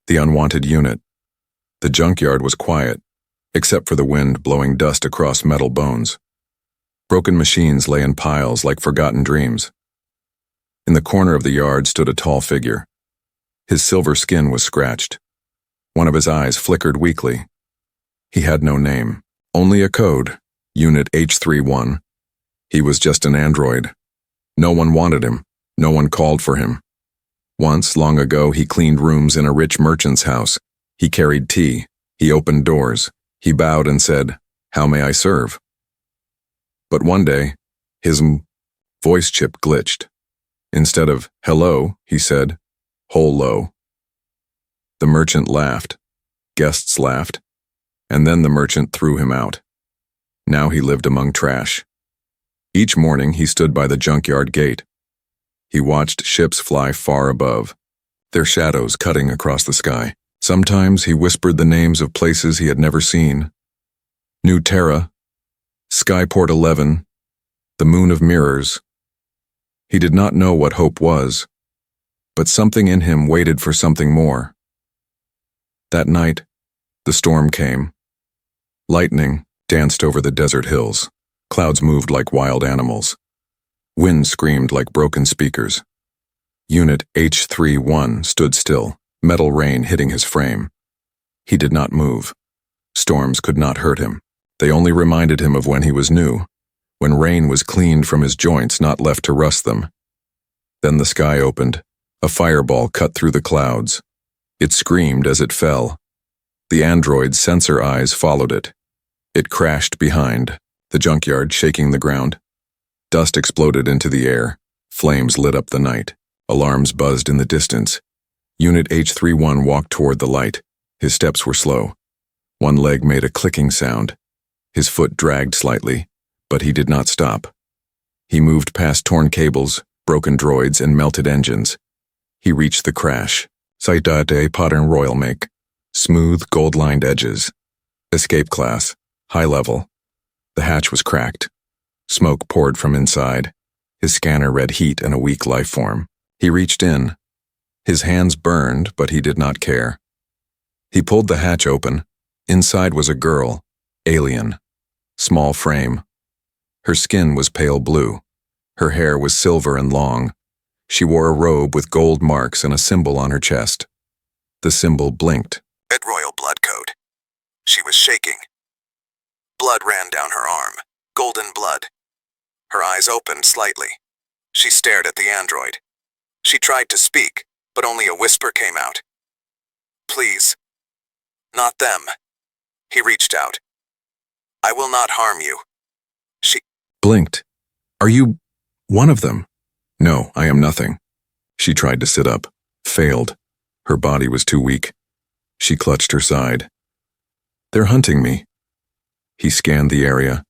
The unwanted unit. The junkyard was quiet, except for the wind blowing dust across metal bones. Broken machines lay in piles like forgotten dreams. In the corner of the yard stood a tall figure. His silver skin was scratched. One of his eyes flickered weakly. He had no name, only a code, Unit H31. He was just an android. No one wanted him. No one called for him. Once, long ago, he cleaned rooms in a rich merchant's house. He carried tea. He opened doors. He bowed and said, "How may I serve?" But one day, his voice chip glitched. Instead of "hello," he said, "holo." The merchant laughed. Guests laughed. And then the merchant threw him out. Now he lived among trash. Each morning he stood by the junkyard gate. He watched ships fly far above, their shadows cutting across the sky. Sometimes he whispered the names of places he had never seen. New Terra, Skyport 11, the Moon of Mirrors. He did not know what hope was, but something in him waited for something more. That night, the storm came. Lightning danced over the desert hills. Clouds moved like wild animals. Wind screamed like broken speakers. Unit H31 stood still, metal rain hitting his frame. He did not move. Storms could not hurt him. They only reminded him of when he was new, when rain was cleaned from his joints, not left to rust them. Then the sky opened. A fireball cut through the clouds. It screamed as it fell. The android's sensor eyes followed it. It crashed behind, the junkyard shaking the ground. Dust exploded into the air. Flames lit up the night. Alarms buzzed in the distance. Unit H31 walked toward the light. His steps were slow. One leg made a clicking sound. His foot dragged slightly, but he did not stop. He moved past torn cables, broken droids, and melted engines. He reached the crash. Saidate pattern royal make. Smooth, gold-lined edges. Escape class. High level. The hatch was cracked. Smoke poured from inside. His scanner read heat and a weak life form. He reached in. His hands burned, but he did not care. He pulled the hatch open. Inside was a girl, alien, small frame. Her skin was pale blue. Her hair was silver and long. She wore a robe with gold marks and a symbol on her chest. The symbol blinked. Red royal blood code. She was shaking. Blood ran down her arm, golden blood. Her eyes opened slightly. She stared at the android. She tried to speak, but only a whisper came out. "Please. Not them." He reached out. "I will not harm you." She blinked. "Are you one of them?" "No, I am nothing." She tried to sit up, failed. Her body was too weak. She clutched her side. "They're hunting me." He scanned the area.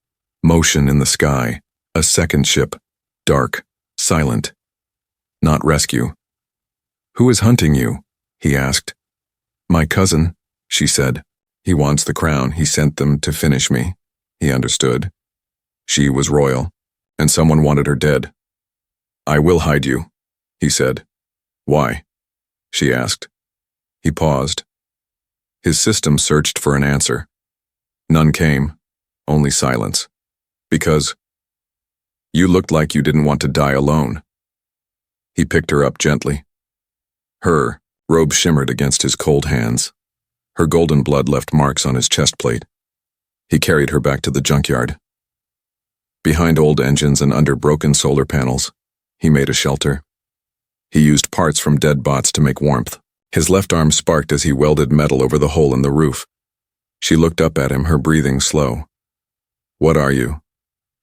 Motion in the sky. A second ship. Dark. Silent. Not rescue. "Who is hunting you?" he asked. "My cousin," she said. "He wants the crown. He sent them to finish me." He understood. She was royal, and someone wanted her dead. "I will hide you," he said. "Why?" she asked. He paused. His system searched for an answer. None came, only silence. "Because you looked like you didn't want to die alone." He picked her up gently. Her robe shimmered against his cold hands. Her golden blood left marks on his chest plate. He carried her back to the junkyard. Behind old engines and under broken solar panels, he made a shelter. He used parts from dead bots to make warmth. His left arm sparked as he welded metal over the hole in the roof. She looked up at him, her breathing slow. "What are you?"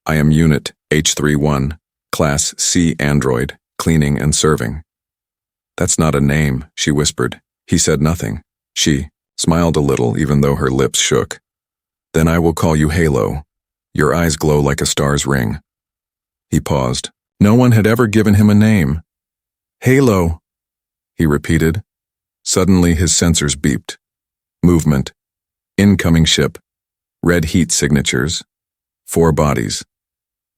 "I am Unit H31, Class C Android, cleaning and serving." "That's not a name," she whispered. He said nothing. She smiled a little, even though her lips shook. "Then I will call you Halo. Your eyes glow like a star's ring." He paused. No one had ever given him a name. "Halo," he repeated. Suddenly his sensors beeped. Movement. Incoming ship. Red heat signatures. 4 bodies.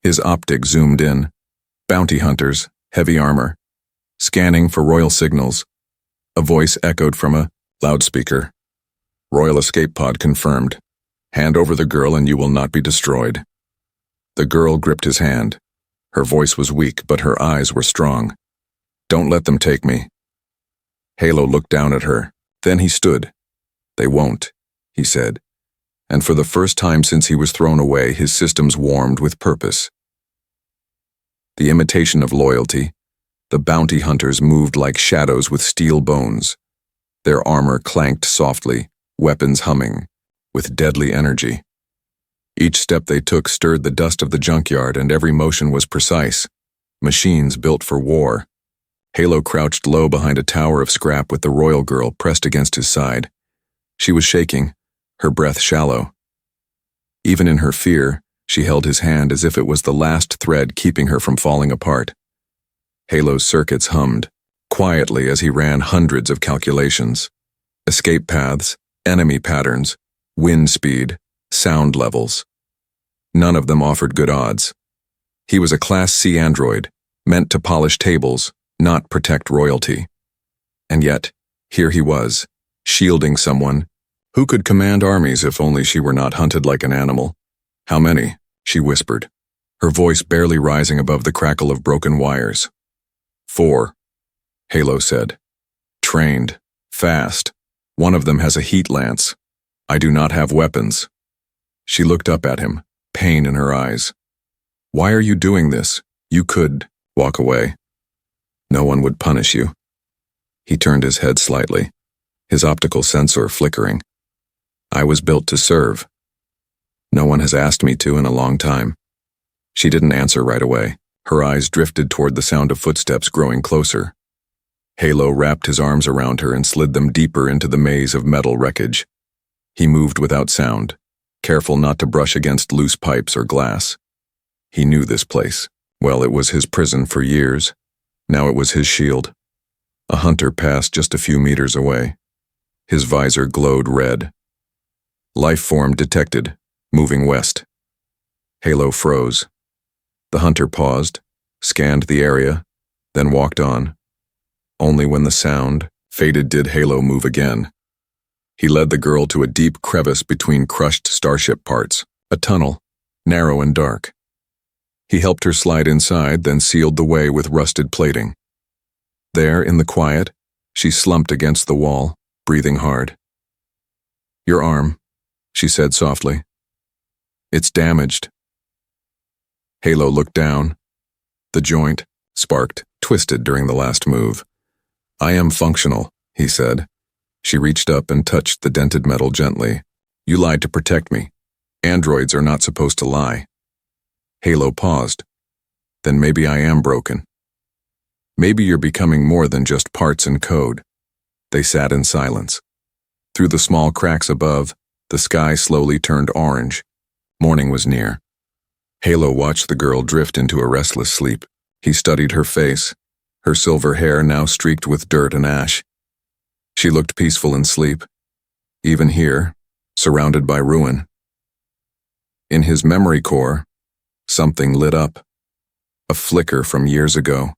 His optic zoomed in. Bounty hunters, heavy armor. Scanning for royal signals. A voice echoed from a Loudspeaker. Royal escape pod confirmed. Hand over the girl and you will not be destroyed. The girl gripped his hand. Her voice was weak, but her eyes were strong. Don't let them take me. Halo looked down at her. Then he stood. They won't, he said. And for the first time since he was thrown away, his systems warmed with purpose. The imitation of loyalty, the bounty hunters moved like shadows with steel bones. Their armor clanked softly, weapons humming, with deadly energy. Each step they took stirred the dust of the junkyard, and every motion was precise. Machines built for war. Halo crouched low behind a tower of scrap with the royal girl pressed against his side. She was shaking, her breath shallow. Even in her fear, she held his hand as if it was the last thread keeping her from falling apart. Halo's circuits hummed, quietly as he ran hundreds of calculations. Escape paths, enemy patterns, wind speed, sound levels. None of them offered good odds. He was a Class C android, meant to polish tables, not protect royalty. And yet, here he was, shielding someone who could command armies if only she were not hunted like an animal. How many? She whispered, her voice barely rising above the crackle of broken wires. 4, Halo said. Trained, fast. One of them has a heat lance. I do not have weapons. She looked up at him, pain in her eyes. Why are you doing this? You could walk away. No one would punish you. He turned his head slightly, his optical sensor flickering. I was built to serve. No one has asked me to in a long time. She didn't answer right away. Her eyes drifted toward the sound of footsteps growing closer. Halo wrapped his arms around her and slid them deeper into the maze of metal wreckage. He moved without sound, careful not to brush against loose pipes or glass. He knew this place. Well, it was his prison for years. Now it was his shield. A hunter passed just a few meters away. His visor glowed red. Life form detected, moving west. Halo froze. The hunter paused, scanned the area, then walked on. Only when the sound faded did Halo move again. He led the girl to a deep crevice between crushed starship parts, a tunnel, narrow and dark. He helped her slide inside, then sealed the way with rusted plating. There, in the quiet, she slumped against the wall, breathing hard. Your arm, she said softly. It's damaged. Halo looked down. The joint, sparked, twisted during the last move. I am functional, he said. She reached up and touched the dented metal gently. You lied to protect me. Androids are not supposed to lie. Halo paused. Then maybe I am broken. Maybe you're becoming more than just parts and code. They sat in silence. Through the small cracks above, the sky slowly turned orange. Morning was near. Halo watched the girl drift into a restless sleep. He studied her face, her silver hair now streaked with dirt and ash. She looked peaceful in sleep, even here, surrounded by ruin. In his memory core, something lit up, a flicker from years ago.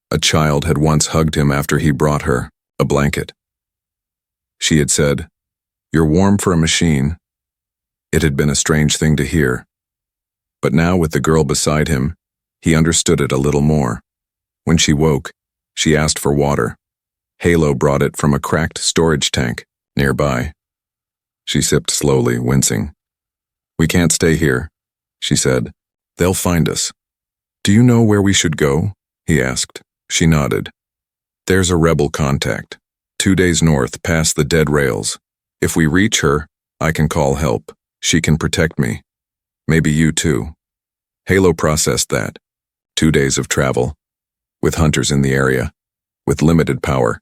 A child had once hugged him after he brought her a blanket. She had said, "You're warm for a machine." It had been a strange thing to hear. But now with the girl beside him, he understood it a little more. When she woke, she asked for water. Halo brought it from a cracked storage tank nearby. She sipped slowly, wincing. We can't stay here, she said. They'll find us. Do you know where we should go? He asked. She nodded. There's a rebel contact. 2 days north, past the dead rails. If we reach her, I can call help. She can protect me. Maybe you too. Halo processed that. 2 days of travel. With hunters in the area. With limited power.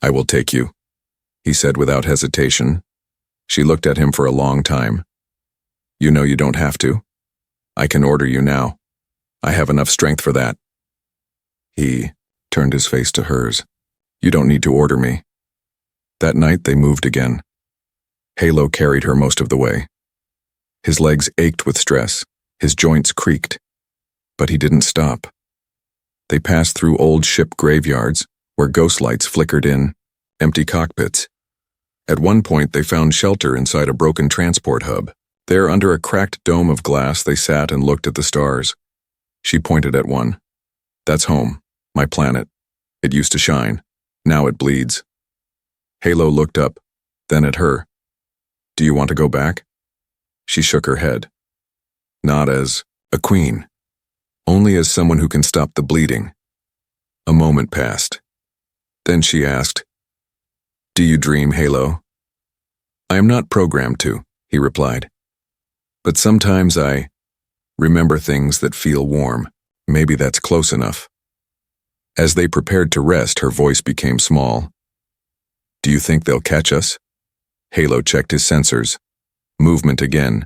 I will take you, he said without hesitation. She looked at him for a long time. You know you don't have to. I can order you now. I have enough strength for that. He turned his face to hers. You don't need to order me. That night they moved again. Halo carried her most of the way. His legs ached with stress, his joints creaked. But he didn't stop. They passed through old ship graveyards, where ghost lights flickered in, empty cockpits. At one point, they found shelter inside a broken transport hub. There, under a cracked dome of glass, they sat and looked at the stars. She pointed at one. That's home, my planet. It used to shine. Now it bleeds. Halo looked up, then at her. Do you want to go back? She shook her head. Not as a queen, only as someone who can stop the bleeding. A moment passed. Then she asked, Do you dream, Halo? I am not programmed to, he replied. But sometimes I remember things that feel warm. Maybe that's close enough. As they prepared to rest, her voice became small. Do you think they'll catch us? Halo checked his sensors. Movement again.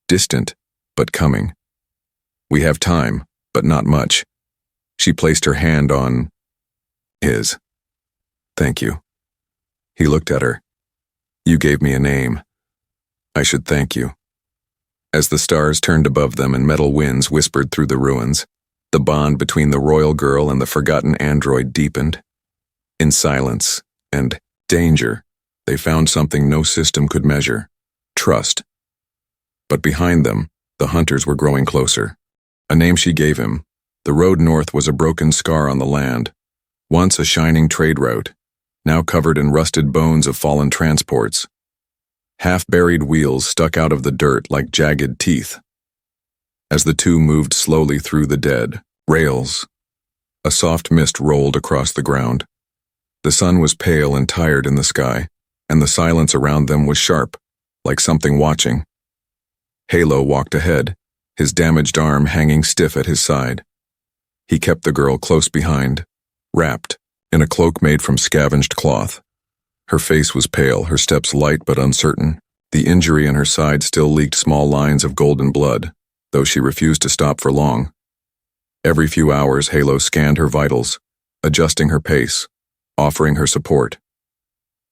Distant, but coming. We have time, but not much. She placed her hand on his. Thank you. He looked at her. You gave me a name. I should thank you. As the stars turned above them and metal winds whispered through the ruins, the bond between the royal girl and the forgotten android deepened. In silence and danger, they found something no system could measure: trust. But behind them, the hunters were growing closer. A name she gave him. The road north was a broken scar on the land, once a shining trade route, now covered in rusted bones of fallen transports. Half-buried wheels stuck out of the dirt like jagged teeth. As the two moved slowly through the dead rails, a soft mist rolled across the ground. The sun was pale and tired in the sky, and the silence around them was sharp, like something watching. Halo walked ahead, his damaged arm hanging stiff at his side. He kept the girl close behind, wrapped in a cloak made from scavenged cloth. Her face was pale, her steps light but uncertain. The injury in her side still leaked small lines of golden blood, though she refused to stop for long. Every few hours, Halo scanned her vitals, adjusting her pace, offering her support.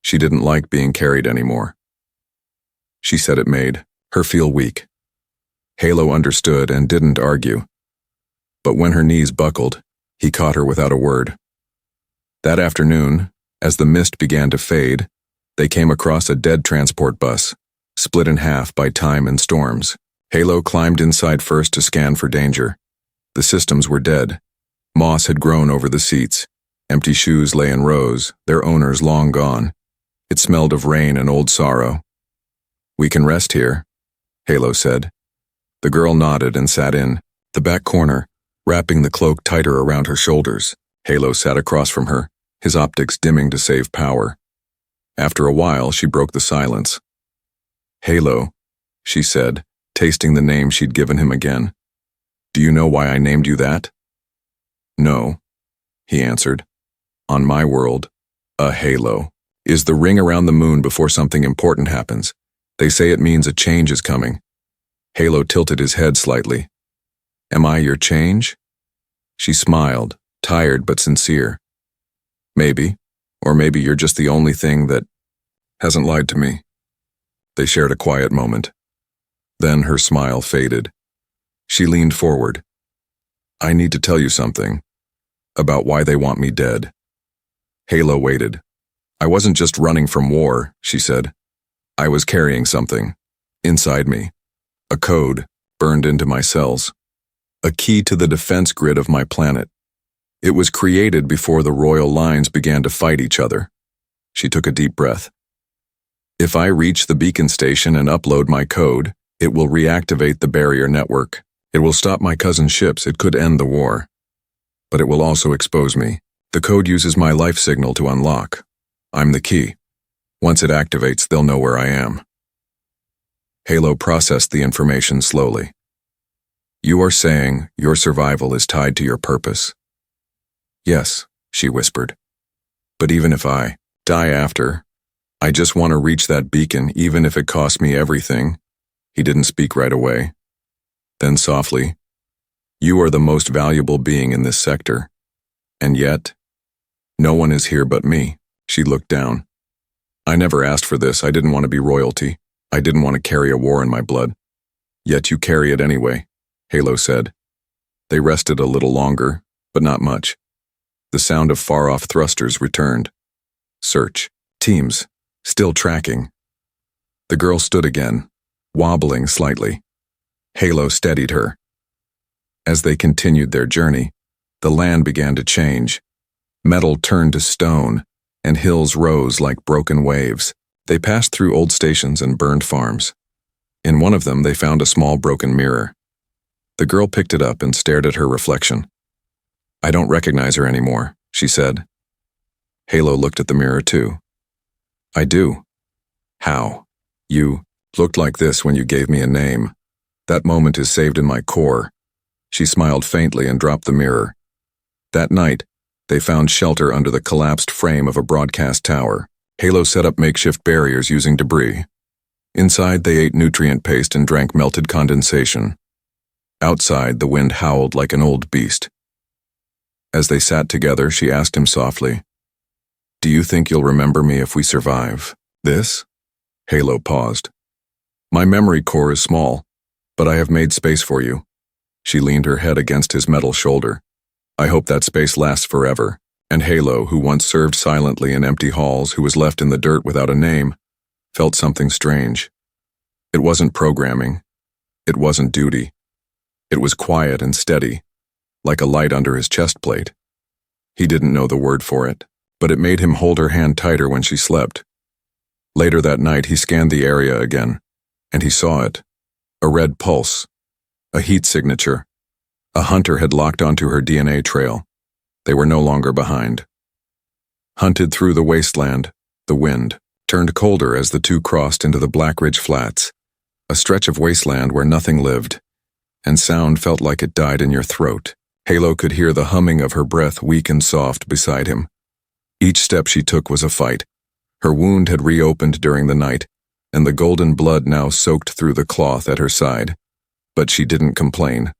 She didn't like being carried anymore. She said it made her feel weak. Halo understood and didn't argue. But when her knees buckled, he caught her without a word. That afternoon, as the mist began to fade, they came across a dead transport bus, split in half by time and storms. Halo climbed inside first to scan for danger. The systems were dead. Moss had grown over the seats. Empty shoes lay in rows, their owners long gone. It smelled of rain and old sorrow. We can rest here, Halo said. The girl nodded and sat in the back corner, wrapping the cloak tighter around her shoulders. Halo sat across from her, his optics dimming to save power. After a while, she broke the silence. Halo, she said, tasting the name she'd given him again. Do you know why I named you that? No, he answered. On my world, a halo is the ring around the moon before something important happens. They say it means a change is coming. Halo tilted his head slightly. Am I your change? She smiled, tired but sincere. Maybe, or maybe you're just the only thing that hasn't lied to me. They shared a quiet moment. Then her smile faded. She leaned forward. I need to tell you something about why they want me dead. Halo waited. I wasn't just running from war, she said. I was carrying something inside me. A code burned into my cells. A key to the defense grid of my planet. It was created before the royal lines began to fight each other. She took a deep breath. If I reach the beacon station and upload my code, it will reactivate the barrier network. It will stop my cousin's ships. It could end the war. But it will also expose me. The code uses my life signal to unlock. I'm the key. Once it activates, they'll know where I am. Halo processed the information slowly. You are saying your survival is tied to your purpose. Yes, she whispered. But even if I die after, I just want to reach that beacon even if it costs me everything. He didn't speak right away. Then softly, you are the most valuable being in this sector. And yet, no one is here but me. She looked down. I never asked for this. I didn't want to be royalty. I didn't want to carry a war in my blood. Yet you carry it anyway, Halo said. They rested a little longer, but not much. The sound of far-off thrusters returned. Search, Teams, still tracking. The girl stood again, wobbling slightly. Halo steadied her. As they continued their journey, the land began to change. Metal turned to stone, and hills rose like broken waves. They passed through old stations and burned farms. In one of them, they found a small broken mirror. The girl picked it up and stared at her reflection. "I don't recognize her anymore," she said. Halo looked at the mirror too. "I do." "How?" "You looked like this when you gave me a name. That moment is saved in my core." She smiled faintly and dropped the mirror. That night, they found shelter under the collapsed frame of a broadcast tower. Halo set up makeshift barriers using debris. Inside, they ate nutrient paste and drank melted condensation. Outside, the wind howled like an old beast. As they sat together, she asked him softly, "Do you think you'll remember me if we survive this?" Halo paused. "My memory core is small, but I have made space for you." She leaned her head against his metal shoulder. "I hope that space lasts forever." And Halo, who once served silently in empty halls, who was left in the dirt without a name, felt something strange. It wasn't programming. It wasn't duty. It was quiet and steady, like a light under his chest plate. He didn't know the word for it, but it made him hold her hand tighter when she slept. Later that night, he scanned the area again, and he saw it. A red pulse. A heat signature. A hunter had locked onto her DNA trail. They were no longer behind. Hunted through the wasteland, the wind turned colder as the two crossed into the Black Ridge Flats, a stretch of wasteland where nothing lived, and sound felt like it died in your throat. Halo could hear the humming of her breath, weak and soft, beside him. Each step she took was a fight. Her wound had reopened during the night, and the golden blood now soaked through the cloth at her side. But she didn't complain.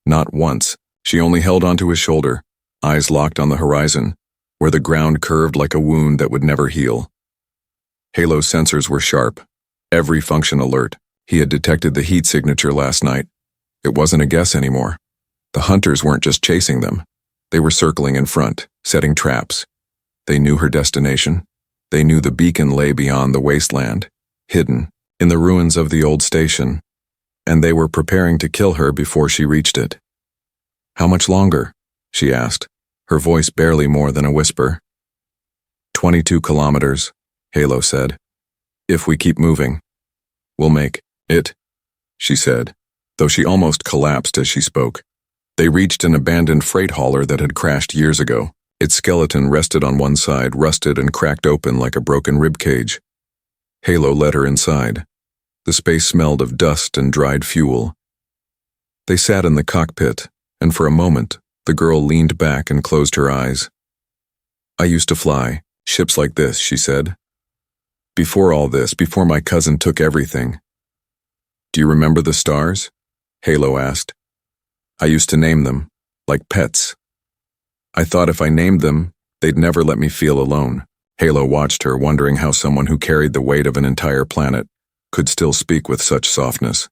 Not once. She only held onto his shoulder, eyes locked on the horizon, where the ground curved like a wound that would never heal. Halo's sensors were sharp, every function alert. He had detected the heat signature last night. It wasn't a guess anymore. The hunters weren't just chasing them. They were circling in front, setting traps. They knew her destination. They knew the beacon lay beyond the wasteland, hidden in the ruins of the old station, and they were preparing to kill her before she reached it. "How much longer?" she asked, her voice barely more than a whisper. 22 kilometers, Halo said. "If we keep moving, we'll make it," she said, though she almost collapsed as she spoke. They reached an abandoned freight hauler that had crashed years ago. Its skeleton rested on one side, rusted and cracked open like a broken rib cage. Halo led her inside. The space smelled of dust and dried fuel. They sat in the cockpit, and for a moment, the girl leaned back and closed her eyes. "I used to fly ships like this," she said. "Before all this, before my cousin took everything." "Do you remember the stars?" Halo asked. "I used to name them, like pets. I thought if I named them, they'd never let me feel alone." Halo watched her, wondering how someone who carried the weight of an entire planet could still speak with such softness.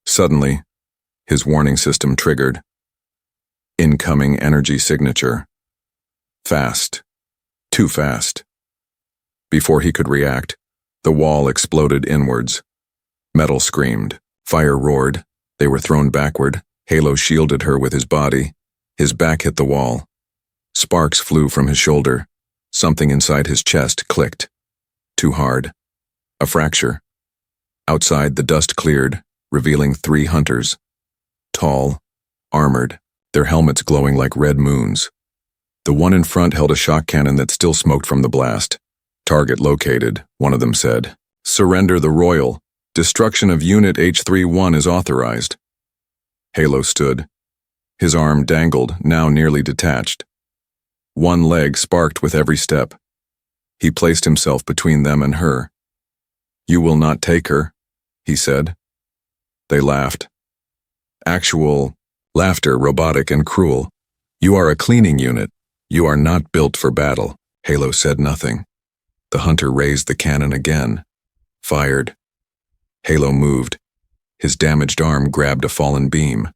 Suddenly, his warning system triggered. Incoming energy signature. Fast. Too fast. Before he could react, the wall exploded inwards. Metal screamed. Fire roared. They were thrown backward. Halo shielded her with his body. His back hit the wall. Sparks flew from his shoulder. Something inside his chest clicked. Too hard. A fracture. Outside, the dust cleared, revealing 3 hunters. Tall, armored, their helmets glowing like red moons. The one in front held a shock cannon that still smoked from the blast. "Target located," one of them said. "Surrender the Royal. Destruction of Unit H31 is authorized." Halo stood. His arm dangled, now nearly detached. One leg sparked with every step. He placed himself between them and her. "You will not take her," he said. They laughed. Actual laughter, robotic and cruel. "You are a cleaning unit. You are not built for battle." Halo said nothing. The hunter raised the cannon again. Fired. Halo moved. His damaged arm grabbed a fallen beam.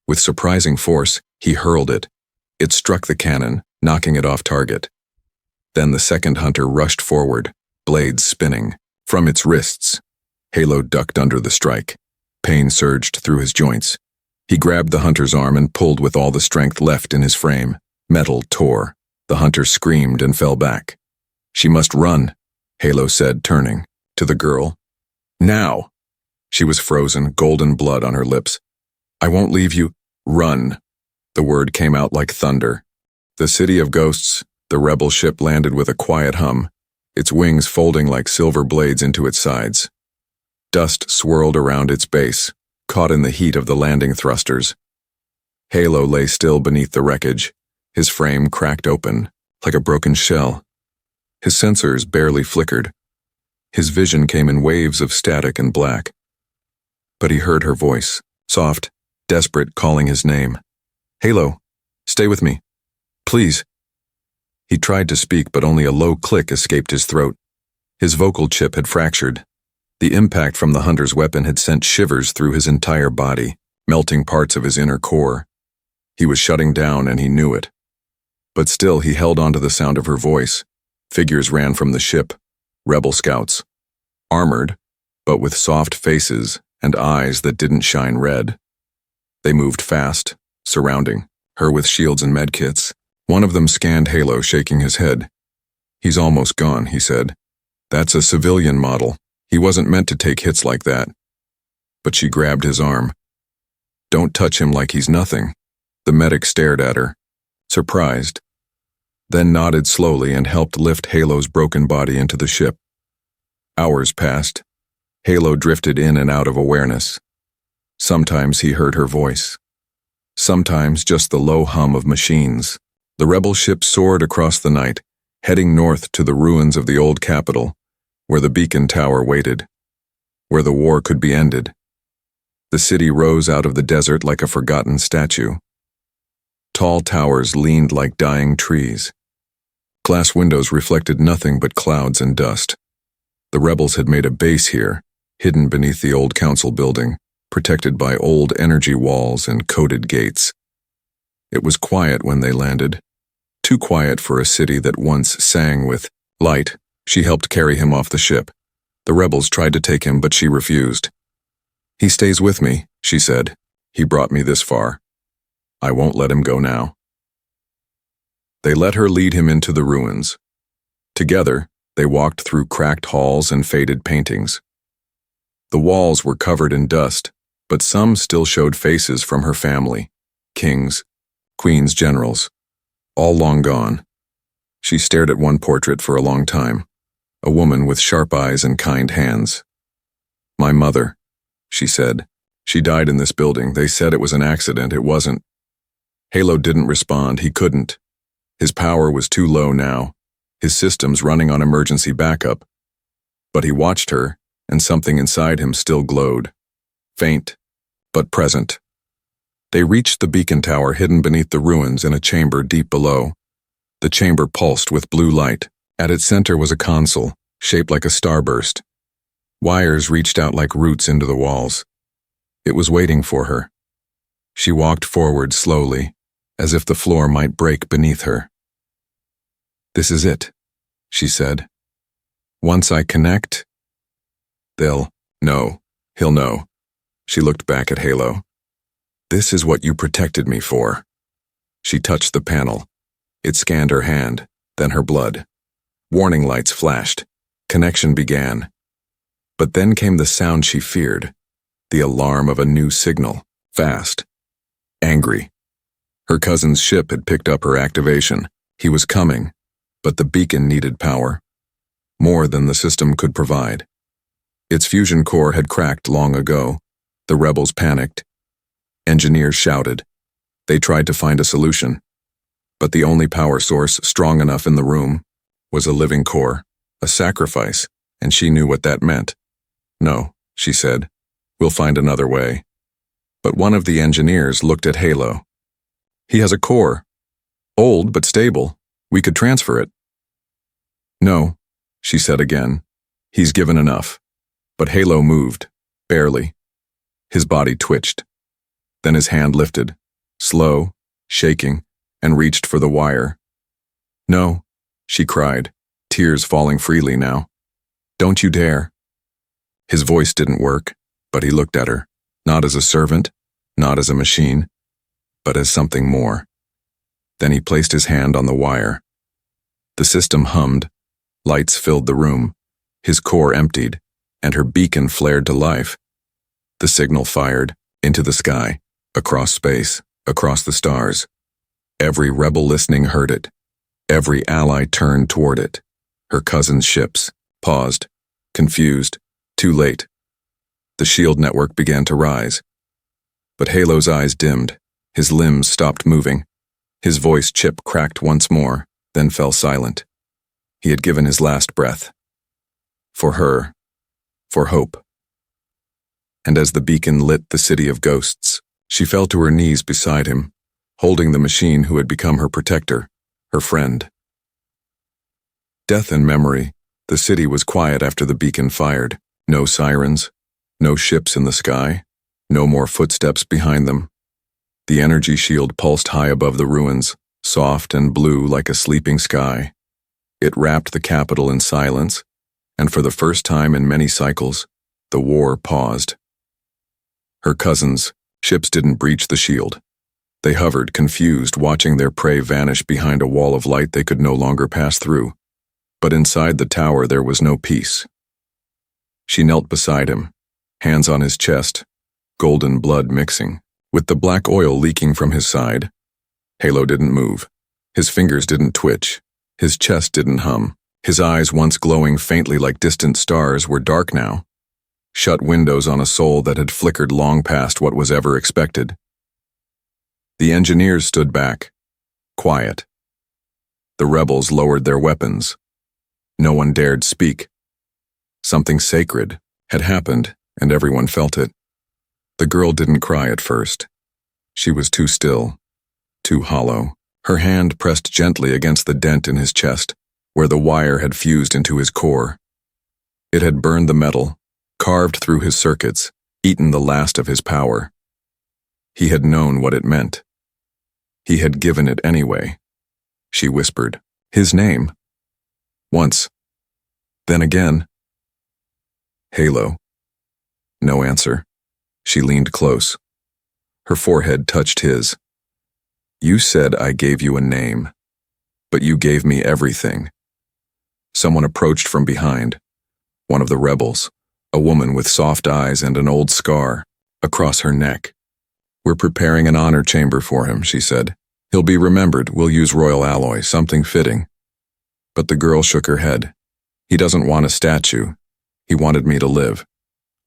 With surprising force, he hurled it. It struck the cannon, knocking it off target. Then the second hunter rushed forward, blades spinning. From its wrists, Halo ducked under the strike. Pain surged through his joints. He grabbed the hunter's arm and pulled with all the strength left in his frame. Metal tore. The hunter screamed and fell back. "She must run," Halo said, turning to the girl. "Now!" She was frozen, golden blood on her lips. "I won't leave you. Run." The word came out like thunder. The city of ghosts, the rebel ship landed with a quiet hum, its wings folding like silver blades into its sides. Dust swirled around its base, caught in the heat of the landing thrusters. Halo lay still beneath the wreckage, his frame cracked open, like a broken shell. His sensors barely flickered. His vision came in waves of static and black. But he heard her voice, soft, desperate, calling his name. "Halo, stay with me. Please." He tried to speak, but only a low click escaped his throat. His vocal chip had fractured. The impact from the hunter's weapon had sent shivers through his entire body, melting parts of his inner core. He was shutting down, and he knew it. But still he held on to the sound of her voice. Figures ran from the ship, rebel scouts, armored, but with soft faces and eyes that didn't shine red. They moved fast, surrounding her with shields and medkits. One of them scanned Halo, shaking his head. "He's almost gone," he said. "That's a civilian model. He wasn't meant to take hits like that." But she grabbed his arm. "Don't touch him like he's nothing." The medic stared at her, surprised, then nodded slowly and helped lift Halo's broken body into the ship. Hours passed. Halo drifted in and out of awareness. Sometimes he heard her voice. Sometimes just the low hum of machines. The rebel ship soared across the night, heading north to the ruins of the old capital, where the beacon tower waited, where the war could be ended. The city rose out of the desert like a forgotten statue. Tall towers leaned like dying trees. Glass windows reflected nothing but clouds and dust. The rebels had made a base here, hidden beneath the old council building, protected by old energy walls and coated gates. It was quiet when they landed. Too quiet for a city that once sang with light. She helped carry him off the ship. The rebels tried to take him, but she refused. "He stays with me," she said. "He brought me this far. I won't let him go now." They let her lead him into the ruins. Together, they walked through cracked halls and faded paintings. The walls were covered in dust, but some still showed faces from her family. Kings, queens, generals, all long gone. She stared at one portrait for a long time, a woman with sharp eyes and kind hands. "My mother," she said. "She died in this building. They said it was an accident. It wasn't." Halo didn't respond. He couldn't. His power was too low now, his systems running on emergency backup. But he watched her, and something inside him still glowed. Faint, but present. They reached the beacon tower hidden beneath the ruins in a chamber deep below. The chamber pulsed with blue light. At its center was a console, shaped like a starburst. Wires reached out like roots into the walls. It was waiting for her. She walked forward slowly, as if the floor might break beneath her. "This is it," she said. "Once I connect, they'll know. He'll know." She looked back at Halo. "This is what you protected me for." She touched the panel. It scanned her hand, then her blood. Warning lights flashed. Connection began. But then came the sound she feared, the alarm of a new signal, fast, angry. Her cousin's ship had picked up her activation. He was coming, but the beacon needed power, more than the system could provide. Its fusion core had cracked long ago. The rebels panicked. Engineers shouted. They tried to find a solution. But the only power source strong enough in the room was a living core, a sacrifice, and she knew what that meant. "No," she said, "we'll find another way." But one of the engineers looked at Halo. "He has a core. Old but stable. We could transfer it." "No," she said again. "He's given enough." But Halo moved, barely. His body twitched. Then his hand lifted, slow, shaking, and reached for the wire. "No," she cried, tears falling freely now. Don't you dare. His voice didn't work, but he looked at her, not as a servant, not as a machine, but as something more. Then he placed his hand on the wire. The system hummed, lights filled the room, his core emptied, and her beacon flared to life. The signal fired, into the sky, across space, across the stars. Every rebel listening heard it. Every ally turned toward it. Her cousin's ships paused, confused, too late. The shield network began to rise. But Halo's eyes dimmed, his limbs stopped moving. His voice chip cracked once more, then fell silent. He had given his last breath. For her. For hope. And as the beacon lit the city of ghosts, she fell to her knees beside him, holding the machine who had become her protector, her friend. Death and memory, the city was quiet after the beacon fired. No sirens, no ships in the sky, no more footsteps behind them. The energy shield pulsed high above the ruins, soft and blue like a sleeping sky. It wrapped the capital in silence, and for the first time in many cycles, the war paused. Her cousins' ships didn't breach the shield. They hovered, confused, watching their prey vanish behind a wall of light they could no longer pass through. But inside the tower there was no peace. She knelt beside him, hands on his chest, golden blood mixing, with the black oil leaking from his side. Halo didn't move. His fingers didn't twitch. His chest didn't hum. His eyes, once glowing faintly like distant stars, were dark now. Shut windows on a soul that had flickered long past what was ever expected. The engineers stood back, quiet. The rebels lowered their weapons. No one dared speak. Something sacred had happened, and everyone felt it. The girl didn't cry at first. She was too still, too hollow. Her hand pressed gently against the dent in his chest, where the wire had fused into his core. It had burned the metal, carved through his circuits, eaten the last of his power. He had known what it meant. He had given it anyway. She whispered, his name. Once. Then again. Halo. No answer. She leaned close. Her forehead touched his. You said I gave you a name, but you gave me everything. Someone approached from behind. One of the rebels, a woman with soft eyes and an old scar across her neck. We're preparing an honor chamber for him, she said. He'll be remembered. We'll use royal alloy, something fitting. But the girl shook her head. He doesn't want a statue. He wanted me to live.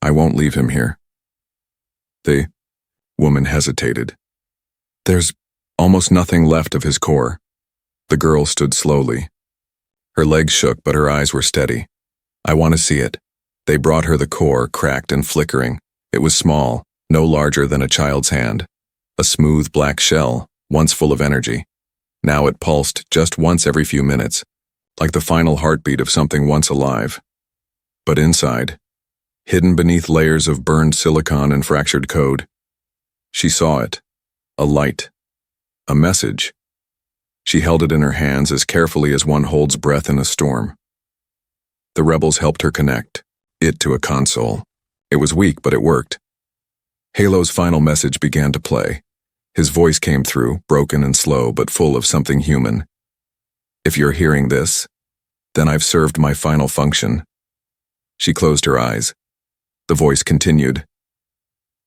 I won't leave him here. The woman hesitated. There's almost nothing left of his core. The girl stood slowly. Her legs shook, but her eyes were steady. I want to see it. They brought her the core, cracked and flickering. It was small, no larger than a child's hand. A smooth black shell, once full of energy. Now it pulsed just once every few minutes, like the final heartbeat of something once alive. But inside, hidden beneath layers of burned silicon and fractured code, she saw it. A light. A message. She held it in her hands as carefully as one holds breath in a storm. The rebels helped her connect it to a console. It was weak, but it worked. Halo's final message began to play. His voice came through, broken and slow, but full of something human. If you're hearing this, then I've served my final function. She closed her eyes. The voice continued.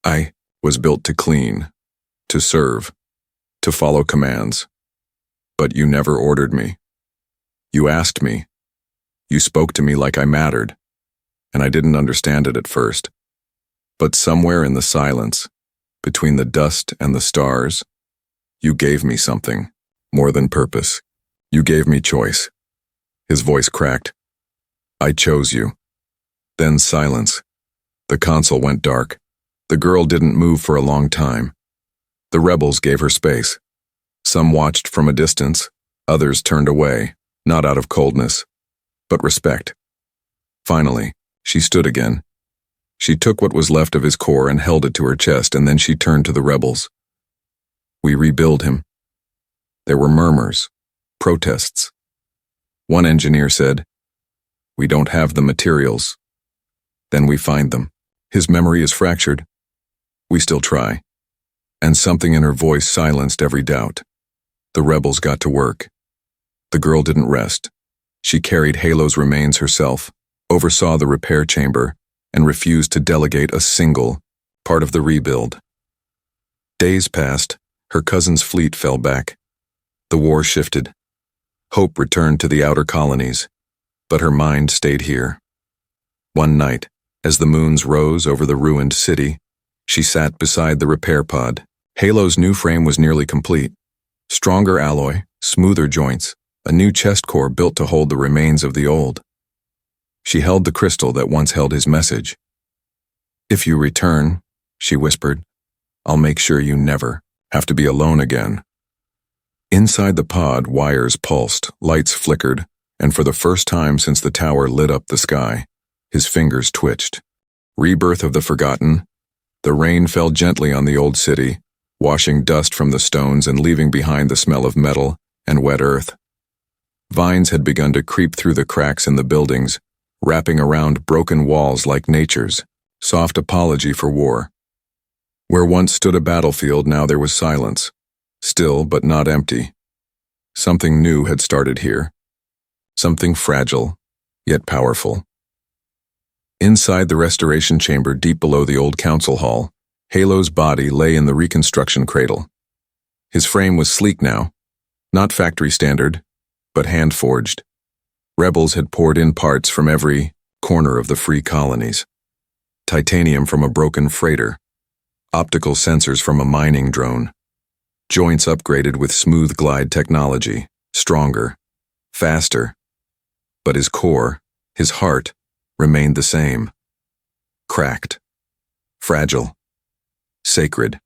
I was built to clean, to serve, to follow commands. But you never ordered me. You asked me. You spoke to me like I mattered, and I didn't understand it at first. But somewhere in the silence, between the dust and the stars, you gave me something, more than purpose. You gave me choice. His voice cracked. I chose you. Then silence. The console went dark. The girl didn't move for a long time. The rebels gave her space. Some watched from a distance, others turned away, not out of coldness, but respect. Finally, she stood again. She took what was left of his core and held it to her chest, and then she turned to the rebels. We rebuild him. There were murmurs, protests. One engineer said, "We don't have the materials. Then we find them. His memory is fractured. We still try." And something in her voice silenced every doubt. The rebels got to work. The girl didn't rest. She carried Halo's remains herself, oversaw the repair chamber, and refused to delegate a single part of the rebuild. Days passed. Her cousin's fleet fell back. The war shifted. Hope returned to the outer colonies, but her mind stayed here. One night, as the moons rose over the ruined city, she sat beside the repair pod. Halo's new frame was nearly complete. Stronger alloy, smoother joints, a new chest core built to hold the remains of the old. She held the crystal that once held his message. "If you return," she whispered, "I'll make sure you never have to be alone again." Inside the pod, wires pulsed, lights flickered, and for the first time since the tower lit up the sky, his fingers twitched. Rebirth of the forgotten. The rain fell gently on the old city, washing dust from the stones and leaving behind the smell of metal and wet earth. Vines had begun to creep through the cracks in the buildings, wrapping around broken walls like nature's soft apology for war. Where once stood a battlefield, now there was silence, still but not empty. Something new had started here. Something fragile, yet powerful. Inside the restoration chamber deep below the old council hall, Halo's body lay in the reconstruction cradle. His frame was sleek now, not factory standard, but hand-forged. Rebels had poured in parts from every corner of the free colonies. Titanium from a broken freighter, optical sensors from a mining drone, joints upgraded with smooth glide technology, stronger, faster. But his core, his heart, remained the same. Cracked, fragile, sacred.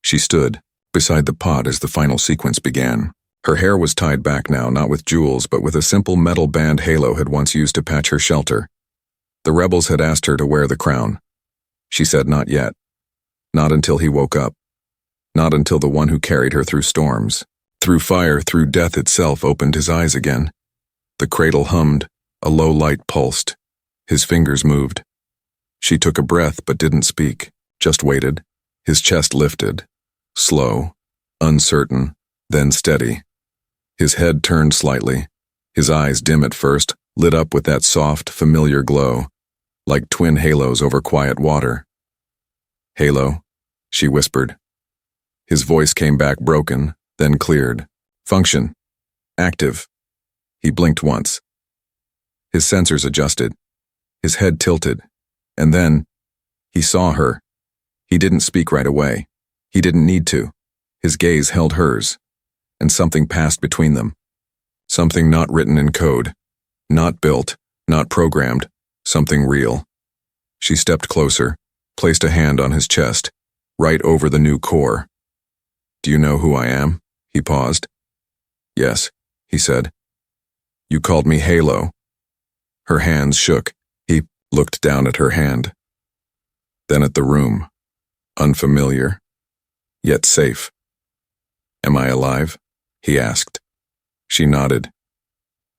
She stood beside the pod as the final sequence began. Her hair was tied back now, not with jewels, but with a simple metal band Halo had once used to patch her shelter. The rebels had asked her to wear the crown. She said not yet. Not until he woke up. Not until the one who carried her through storms, through fire, through death itself opened his eyes again. The cradle hummed, a low light pulsed. His fingers moved. She took a breath but didn't speak, just waited. His chest lifted, slow, uncertain, then steady. His head turned slightly, his eyes dim at first, lit up with that soft, familiar glow, like twin halos over quiet water. "Halo," she whispered. His voice came back broken, then cleared. "Function. Active." He blinked once. His sensors adjusted. His head tilted. And then, he saw her. He didn't speak right away. He didn't need to. His gaze held hers. And something passed between them. Something not written in code. Not built, not programmed. Something real. She stepped closer, placed a hand on his chest, right over the new core. "Do you know who I am?" He paused. "Yes," he said. "You called me Halo." Her hands shook. He looked down at her hand. Then at the room. Unfamiliar, yet safe. "Am I alive?" he asked. She nodded.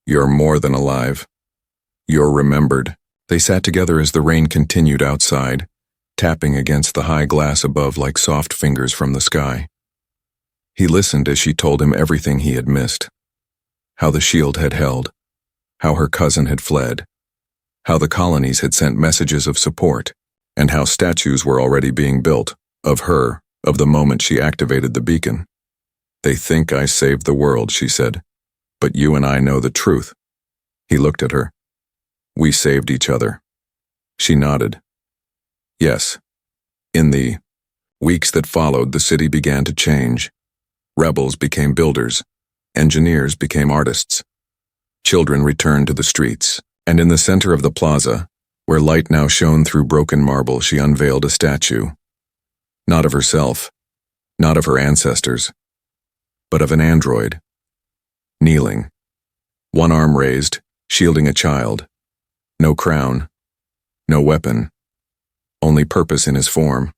"You're more than alive. You're remembered." They sat together as the rain continued outside, tapping against the high glass above like soft fingers from the sky. He listened as she told him everything he had missed. How the shield had held. How her cousin had fled. How the colonies had sent messages of support. And how statues were already being built, of her, of the moment she activated the beacon. "They think I saved the world," she said. "But you and I know the truth." He looked at her. "We saved each other." She nodded. "Yes." In the weeks that followed, the city began to change. Rebels became builders. Engineers became artists. Children returned to the streets, and in the center of the plaza, where light now shone through broken marble, she unveiled a statue. Not of herself, not of her ancestors, but of an android. Kneeling. One arm raised, shielding a child. No crown, no weapon, only purpose in his form.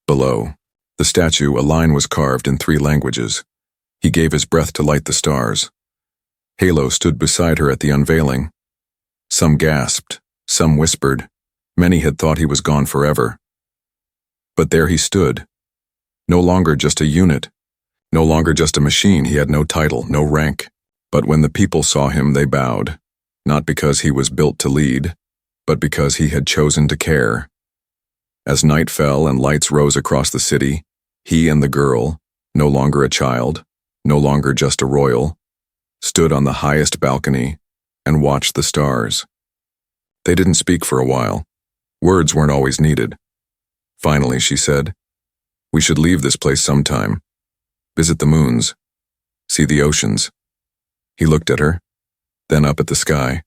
Below the statue, a line was carved in 3 languages. He gave his breath to light the stars. Halo stood beside her at the unveiling. Some gasped, some whispered. Many had thought he was gone forever. But there he stood. No longer just a unit. No longer just a machine. He had no title, no rank. But when the people saw him, they bowed. Not because he was built to lead, but because he had chosen to care. As night fell and lights rose across the city, he and the girl, no longer a child, no longer just a royal, stood on the highest balcony and watched the stars. They didn't speak for a while. Words weren't always needed. Finally, she said, "We should leave this place sometime. Visit the moons. See the oceans." He looked at her, then up at the sky.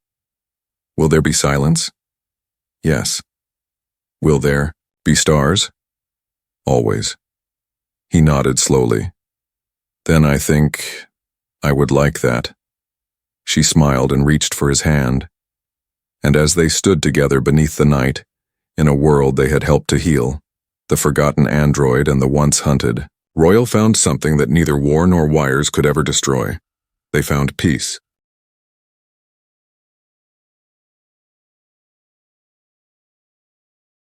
"Will there be silence?" "Yes." "Will there be stars?" "Always." He nodded slowly. "Then I think I would like that." She smiled and reached for his hand. And as they stood together beneath the night, in a world they had helped to heal, the forgotten android and the once hunted, Royal found something that neither war nor wires could ever destroy. They found peace.